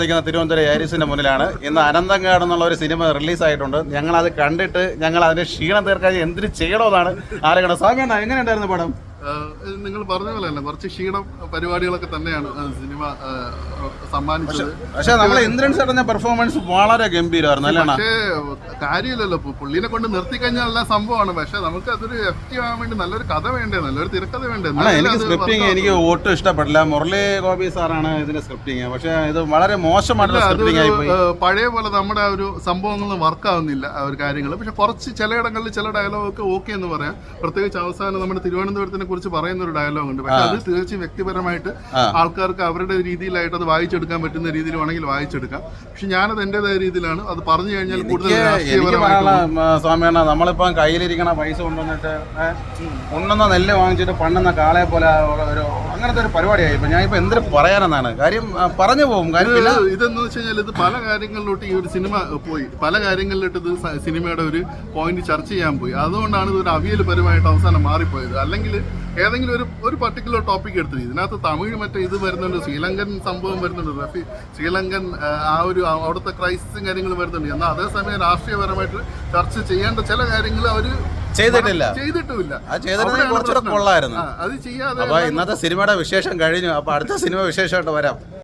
നിൽക്കുന്ന തിരുവനന്തപുരം ഏരീസിന്റെ മുന്നിലാണ്. ഇന്ന് അനന്തങ്കാട് എന്നുള്ള ഒരു സിനിമ റിലീസായിട്ടുണ്ട്. ഞങ്ങളത് കണ്ടിട്ട് ഞങ്ങൾ അതിന്റെ ക്ഷീണം തീർക്കാൻ എന്തിനു ചെയ്യണമെന്നാണ് ആലോചന. സ്വാമിയണ്ണ, എങ്ങനെയുണ്ടായിരുന്നു പടം? നിങ്ങൾ പറഞ്ഞ പോലെ തന്നെ കുറച്ച് ക്ഷീണം പരിപാടികളൊക്കെ തന്നെയാണ് സിനിമ സമ്മാനിച്ചത്. പക്ഷെ നമ്മളെ ഇന്ദ്രൻ ചേട്ടന്റെ പെർഫോമൻസ് വളരെ ഗംഭീരമായിരുന്നു അല്ലേ? പക്ഷേ കാര്യമില്ലല്ലോ, പുള്ളിനെ കൊണ്ട് നിർത്തി കഴിഞ്ഞാൽ എല്ലാ സംഭവമാണ്. പക്ഷെ നമുക്ക് അതൊരു എഫക്റ്റീവ് ആവാൻ വേണ്ടി നല്ലൊരു കഥ വേണ്ടേ, നല്ലൊരു തിരക്കഥ വേണ്ടേ. എനിക്ക് സ്ക്രിപ്റ്റിംഗ് എനിക്ക് ഒട്ടും ഇഷ്ടപ്പെട്ടില്ല. മുരളി ഗോപി സാറാണ് ഇതിന്റെ സ്ക്രിപ്റ്റിംഗ്. പക്ഷെ ഇത് വളരെ മോശമായിട്ടുള്ള സ്ക്രിപ്റ്റിംഗ് ആയിപ്പോയി. പഴയ പോലെ നമ്മുടെ ഒരു സംഭവങ്ങളൊന്നും വർക്കാവുന്നില്ല ആ ഒരു കാര്യങ്ങൾ. പക്ഷെ കുറച്ച് ചിലയിടങ്ങളിൽ ചില ഡയലോഗൊക്കെ ഓക്കെ എന്ന് പറയാം. പ്രത്യേകിച്ച് അവസാനം നമ്മുടെ തിരുവനന്തപുരത്തിനെ കുറിച്ച് പറയുന്ന ഒരു ഡയലോഗ് ഉണ്ട്. പക്ഷെ അത് തീർച്ചയായും വ്യക്തിപരമായിട്ട് ആൾക്കാർക്ക് അവരുടെ രീതിയിലായിട്ട് അത് വായിച്ചെടുക്കാൻ പറ്റുന്ന രീതിയിൽ വേണമെങ്കിൽ വായിച്ചെടുക്കാം. പക്ഷെ ഞാനത് എന്റേതായ രീതിയിലാണ് അത് പറഞ്ഞു കഴിഞ്ഞാൽ കൂടുതൽ സ്വാമിയാണ്. നമ്മളിപ്പം കയ്യിലിരിക്കണ പൈസ കൊണ്ടുവന്നിട്ട് ഉണ്ണുന്ന നെല്ല് വാങ്ങിച്ചിട്ട് പണ്ണുന്ന കാളയെ പോലെ ഒരു അങ്ങനത്തെ ഒരു പരിപാടിയായി. ഇപ്പൊ ഞാൻ ഇപ്പൊ എന്തിനു പറയാനെന്നാണ് കാര്യം പറഞ്ഞു പോകും. ഇതെന്ന് വെച്ച് കഴിഞ്ഞാൽ ഇത് പല കാര്യങ്ങളിലോട്ട് ഈ ഒരു സിനിമ പോയി, പല കാര്യങ്ങളിലോട്ട് ഇത് സിനിമയുടെ ഒരു പോയിന്റ് ചർച്ച ചെയ്യാൻ പോയി. അതുകൊണ്ടാണ് ഇത് ഒരു അവിയൽ പരമായിട്ട് അവസാനം മാറിപ്പോയത്. അല്ലെങ്കിൽ ഏതെങ്കിലും ഒരു പർട്ടിക്കുലർ ടോപ്പിക് എടുത്തത്. ഇതിനകത്ത് തമിഴ് മറ്റേ ഇത് വരുന്നുണ്ട്, ശ്രീലങ്കൻ സംഭവം വരുന്നുണ്ട്, ശ്രീലങ്കൻ ആ ഒരു അവിടുത്തെ ക്രൈസിസും കാര്യങ്ങളും വരുന്നുണ്ട്. എന്നാൽ അതേസമയം രാഷ്ട്രീയപരമായിട്ട് ചർച്ച ചെയ്യേണ്ട ചില കാര്യങ്ങൾ അവർ ചെയ്തിട്ടുമില്ല. കുറച്ചുകൂടെ കൊള്ളായിരുന്നു. അത് ചെയ്യാതെ അപ്പൊ ഇന്നത്തെ സിനിമയുടെ വിശേഷം കഴിഞ്ഞു. അപ്പൊ അടുത്ത സിനിമ വിശേഷമായിട്ട് വരാം.